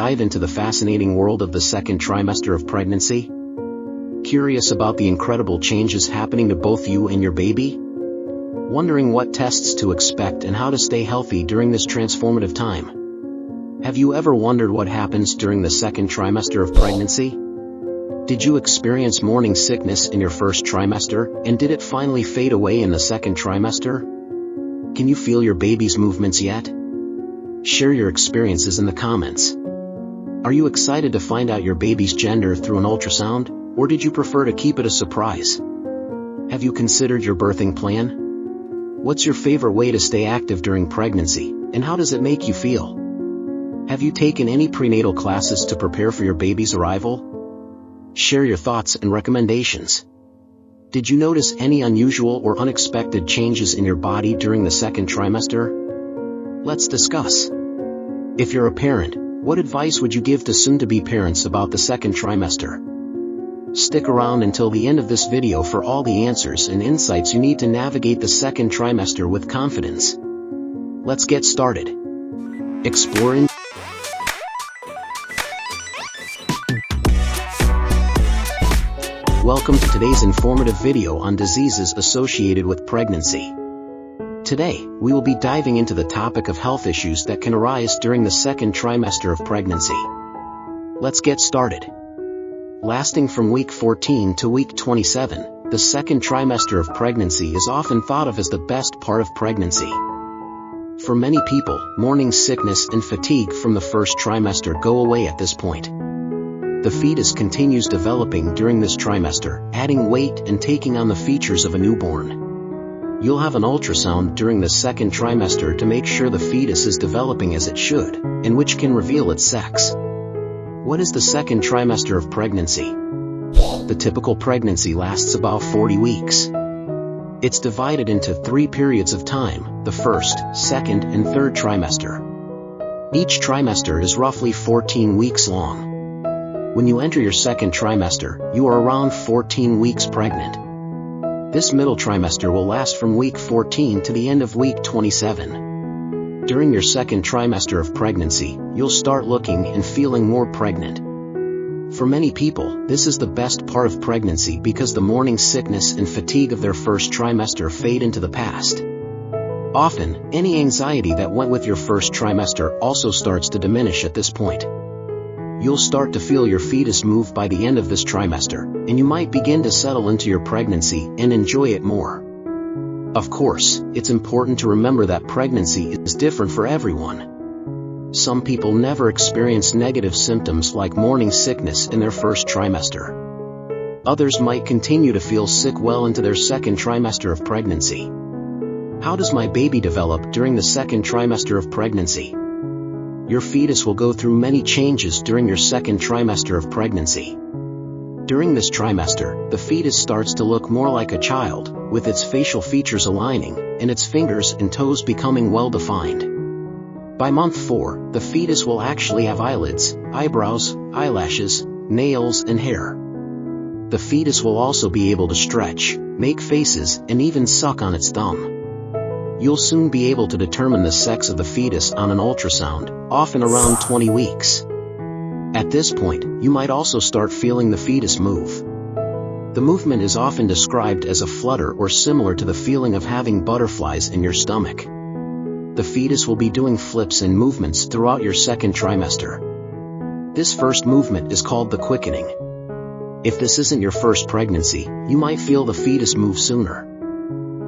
dive into the fascinating world of the second trimester of pregnancy? Curious about the incredible changes happening to both you and your baby? Wondering what tests to expect and how to stay healthy during this transformative time? Have you ever wondered what happens during the second trimester of pregnancy? Did you experience morning sickness in your first trimester, and did it finally fade away in the second trimester? Can you feel your baby's movements yet? Share your experiences in the comments. Are you excited to find out your baby's gender through an ultrasound, or did you prefer to keep it a surprise? Have you considered your birthing plan? What's your favorite way to stay active during pregnancy, and how does it make you feel? Have you taken any prenatal classes to prepare for your baby's arrival? Share your thoughts and recommendations. Did you notice any unusual or unexpected changes in your body during the second trimester? Let's discuss. If you're a parent, what advice would you give to soon-to-be parents about the second trimester? Stick around until the end of this video for all the answers and insights you need to navigate the second trimester with confidence. Let's get started. Exploring. Welcome to today's informative video on diseases associated with pregnancy. Today, we will be diving into the topic of health issues that can arise during the second trimester of pregnancy. Let's get started. Lasting from week 14 to week 27, the second trimester of pregnancy is often thought of as the best part of pregnancy. For many people, morning sickness and fatigue from the first trimester go away at this point. The fetus continues developing during this trimester, adding weight and taking on the features of a newborn. You'll have an ultrasound during the second trimester to make sure the fetus is developing as it should, and which can reveal its sex. What is the second trimester of pregnancy? The typical pregnancy lasts about 40 weeks. It's divided into 3 periods of time: the first, second, and third trimester. Each trimester is roughly 14 weeks long. When you enter your second trimester, you are around 14 weeks pregnant. This middle trimester will last from week 14 to the end of week 27. During your second trimester of pregnancy, you'll start looking and feeling more pregnant. For many people, this is the best part of pregnancy because the morning sickness and fatigue of their first trimester fade into the past. Often, any anxiety that went with your first trimester also starts to diminish at this point. You'll start to feel your fetus move by the end of this trimester, and you might begin to settle into your pregnancy and enjoy it more. Of course, it's important to remember that pregnancy is different for everyone. Some people never experience negative symptoms like morning sickness in their first trimester. Others might continue to feel sick well into their second trimester of pregnancy. How does my baby develop during the second trimester of pregnancy? Your fetus will go through many changes during your second trimester of pregnancy. During this trimester, the fetus starts to look more like a child, with its facial features aligning, and its fingers and toes becoming well-defined. By month 4, the fetus will actually have eyelids, eyebrows, eyelashes, nails, and hair. The fetus will also be able to stretch, make faces, and even suck on its thumb. You'll soon be able to determine the sex of the fetus on an ultrasound, often around 20 weeks. At this point, you might also start feeling the fetus move. The movement is often described as a flutter or similar to the feeling of having butterflies in your stomach. The fetus will be doing flips and movements throughout your second trimester. This first movement is called the quickening. If this isn't your first pregnancy, you might feel the fetus move sooner.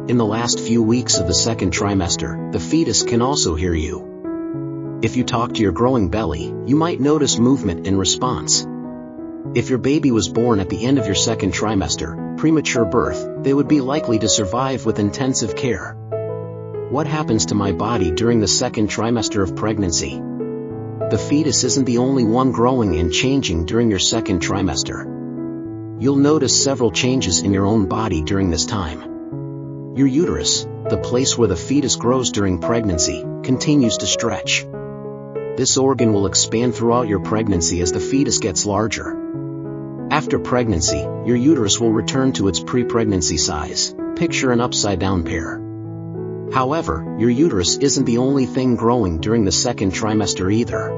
In the last few weeks of the second trimester, the fetus can also hear you. If you talk to your growing belly, you might notice movement in response. If your baby was born at the end of your second trimester, premature birth, they would be likely to survive with intensive care. What happens to my body during the second trimester of pregnancy? The fetus isn't the only one growing and changing during your second trimester. You'll notice several changes in your own body during this time. Your uterus, the place where the fetus grows during pregnancy, continues to stretch. This organ will expand throughout your pregnancy as the fetus gets larger. After pregnancy, your uterus will return to its pre-pregnancy size. Picture an upside-down pear. However, your uterus isn't the only thing growing during the second trimester either.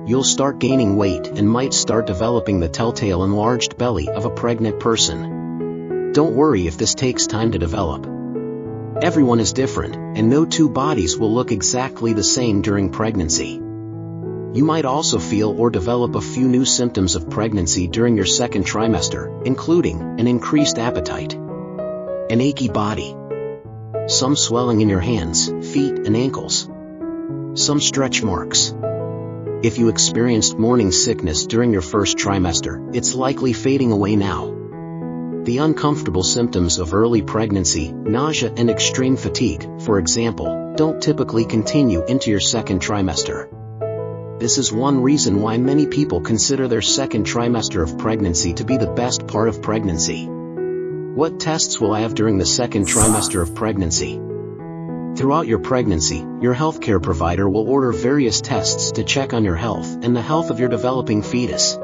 you'll start gaining weight and might start developing the telltale enlarged belly of a pregnant person. Don't worry if this takes time to develop. Everyone is different, and no two bodies will look exactly the same during pregnancy. You might also feel or develop a few new symptoms of pregnancy during your second trimester, including an increased appetite, an achy body, some swelling in your hands, feet, and ankles, some stretch marks. If you experienced morning sickness during your first trimester, it's likely fading away now. The uncomfortable symptoms of early pregnancy, nausea and extreme fatigue, for example, don't typically continue into your second trimester. This is one reason why many people consider their second trimester of pregnancy to be the best part of pregnancy. What tests will I have during the second trimester of pregnancy? Throughout your pregnancy, your healthcare provider will order various tests to check on your health and the health of your developing fetus.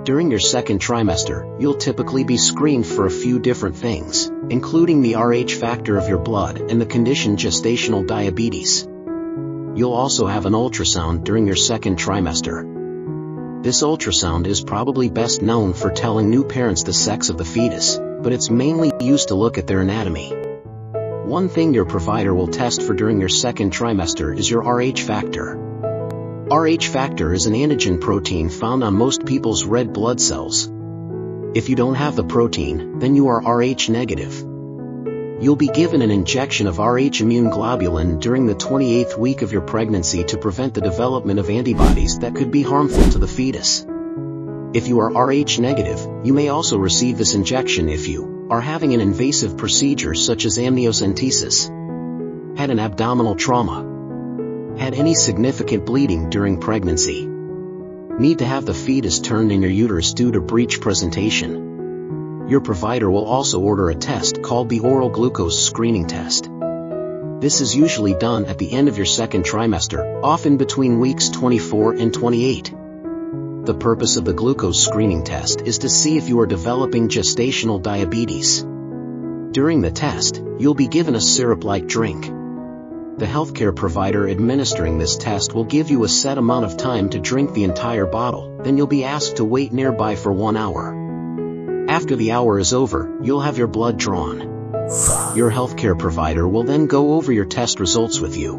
During your second trimester, you'll typically be screened for a few different things, including the Rh factor of your blood and the condition gestational diabetes. You'll also have an ultrasound during your second trimester. This ultrasound is probably best known for telling new parents the sex of the fetus, but it's mainly used to look at their anatomy. One thing your provider will test for during your second trimester is your Rh factor. Rh factor is an antigen protein found on most people's red blood cells. If you don't have the protein, then you are Rh negative. You'll be given an injection of Rh immune globulin during the 28th week of your pregnancy to prevent the development of antibodies that could be harmful to the fetus. If you are Rh negative, you may also receive this injection if you are having an invasive procedure such as amniocentesis, had an abdominal trauma, had any significant bleeding during pregnancy, need to have the fetus turned in your uterus due to breech presentation. Your provider will also order a test called the oral glucose screening test. This is usually done at the end of your second trimester, often between weeks 24 and 28. The purpose of the glucose screening test is to see if you are developing gestational diabetes. During the test, you'll be given a syrup-like drink. The healthcare provider administering this test will give you a set amount of time to drink the entire bottle, then you'll be asked to wait nearby for 1 hour. After the hour is over, you'll have your blood drawn. Your healthcare provider will then go over your test results with you.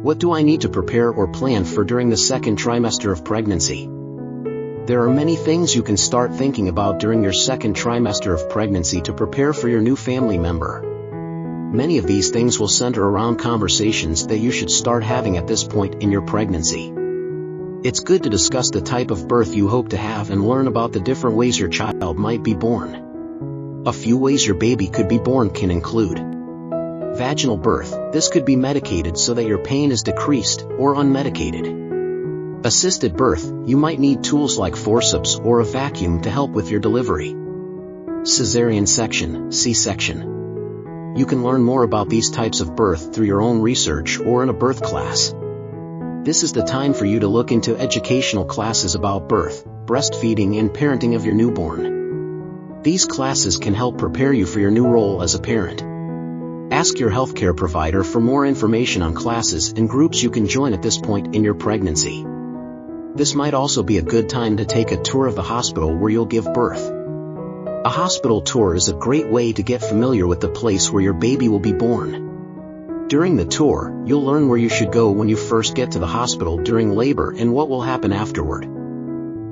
What do I need to prepare or plan for during the second trimester of pregnancy? There are many things you can start thinking about during your second trimester of pregnancy to prepare for your new family member. Many of these things will center around conversations that you should start having at this point in your pregnancy. It's good to discuss the type of birth you hope to have and learn about the different ways your child might be born. A few ways your baby could be born can include vaginal birth. This could be medicated so that your pain is decreased, or unmedicated. Assisted birth, you might need tools like forceps or a vacuum to help with your delivery. Cesarean section, C-section. You can learn more about these types of birth through your own research or in a birth class. This is the time for you to look into educational classes about birth, breastfeeding and parenting of your newborn. These classes can help prepare you for your new role as a parent. Ask your healthcare provider for more information on classes and groups you can join at this point in your pregnancy. This might also be a good time to take a tour of the hospital where you'll give birth. A hospital tour is a great way to get familiar with the place where your baby will be born. During the tour, you'll learn where you should go when you first get to the hospital during labor and what will happen afterward.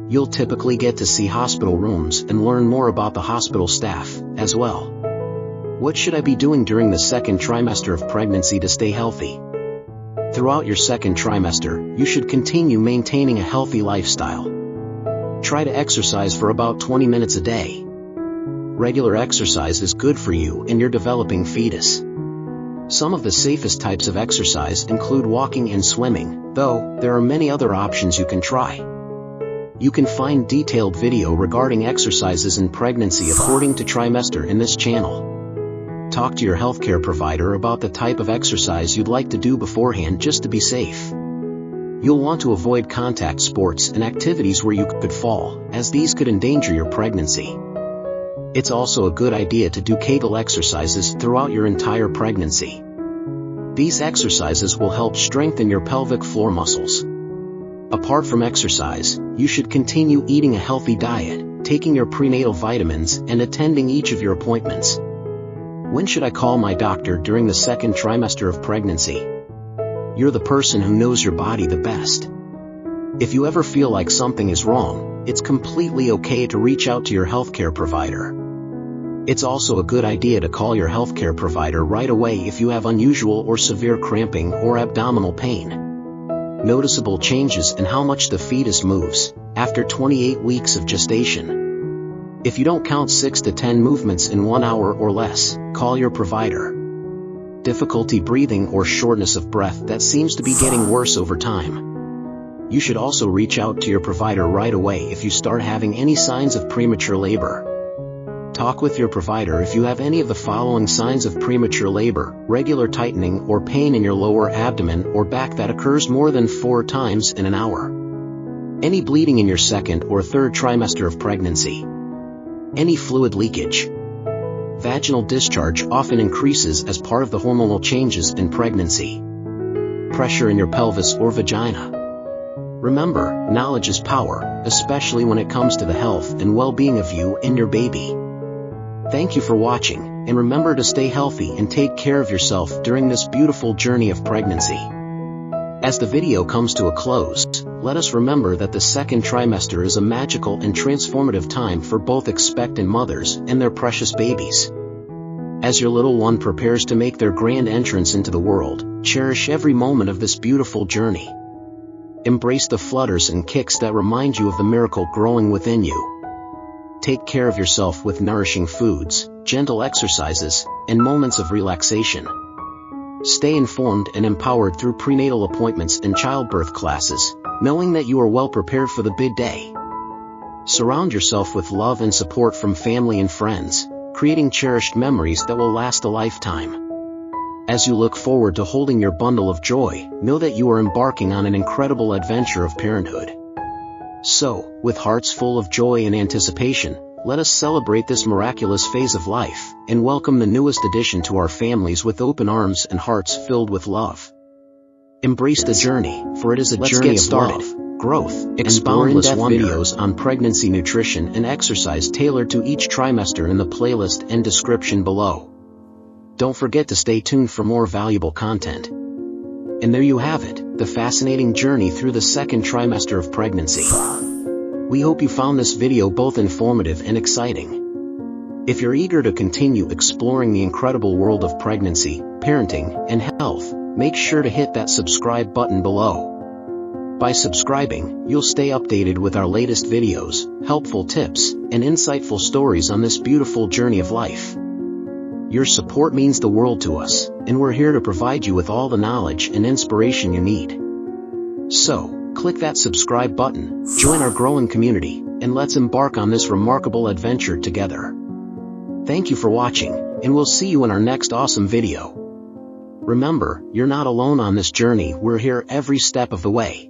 You'll typically get to see hospital rooms and learn more about the hospital staff, as well. What should I be doing during the second trimester of pregnancy to stay healthy? Throughout your second trimester, you should continue maintaining a healthy lifestyle. Try to exercise for about 20 minutes a day. Regular exercise is good for you and your developing fetus. Some of the safest types of exercise include walking and swimming, though there are many other options you can try. You can find detailed video regarding exercises in pregnancy according to trimester in this channel. Talk to your healthcare provider about the type of exercise you'd like to do beforehand just to be safe. You'll want to avoid contact sports and activities where you could fall, as these could endanger your pregnancy. It's also a good idea to do Kegel exercises throughout your entire pregnancy. These exercises will help strengthen your pelvic floor muscles. Apart from exercise, you should continue eating a healthy diet, taking your prenatal vitamins, and attending each of your appointments. When should I call my doctor during the second trimester of pregnancy? You're the person who knows your body the best. If you ever feel like something is wrong, it's completely okay to reach out to your healthcare provider. It's also a good idea to call your healthcare provider right away if you have unusual or severe cramping or abdominal pain. Noticeable changes in how much the fetus moves after 28 weeks of gestation. If you don't count 6 to 10 movements in 1 hour or less, call your provider. Difficulty breathing or shortness of breath that seems to be getting worse over time. You should also reach out to your provider right away if you start having any signs of premature labor. Talk with your provider if you have any of the following signs of premature labor: regular tightening or pain in your lower abdomen or back that occurs more than 4 times in an hour. Any bleeding in your second or third trimester of pregnancy. Any fluid leakage. Vaginal discharge often increases as part of the hormonal changes in pregnancy. Pressure in your pelvis or vagina. Remember, knowledge is power, especially when it comes to the health and well-being of you and your baby. Thank you for watching, and remember to stay healthy and take care of yourself during this beautiful journey of pregnancy. As the video comes to a close, let us remember that the second trimester is a magical and transformative time for both expectant mothers and their precious babies. As your little one prepares to make their grand entrance into the world, cherish every moment of this beautiful journey. Embrace the flutters and kicks that remind you of the miracle growing within you. Take care of yourself with nourishing foods, gentle exercises, and moments of relaxation. Stay informed and empowered through prenatal appointments and childbirth classes, knowing that you are well prepared for the big day. Surround yourself with love and support from family and friends, creating cherished memories that will last a lifetime. As you look forward to holding your bundle of joy, know that you are embarking on an incredible adventure of parenthood. So, with hearts full of joy and anticipation, let us celebrate this miraculous phase of life, and welcome the newest addition to our families with open arms and hearts filled with love. Embrace the journey, for it is a journey of love, growth, and boundless videos on pregnancy nutrition and exercise tailored to each trimester in the playlist and description below. Don't forget to stay tuned for more valuable content. And there you have it, the fascinating journey through the second trimester of pregnancy. We hope you found this video both informative and exciting. If you're eager to continue exploring the incredible world of pregnancy, parenting, and health, make sure to hit that subscribe button below. By subscribing, you'll stay updated with our latest videos, helpful tips, and insightful stories on this beautiful journey of life. Your support means the world to us, and we're here to provide you with all the knowledge and inspiration you need. So, click that subscribe button, join our growing community, and let's embark on this remarkable adventure together. Thank you for watching, and we'll see you in our next awesome video. Remember, you're not alone on this journey, we're here every step of the way.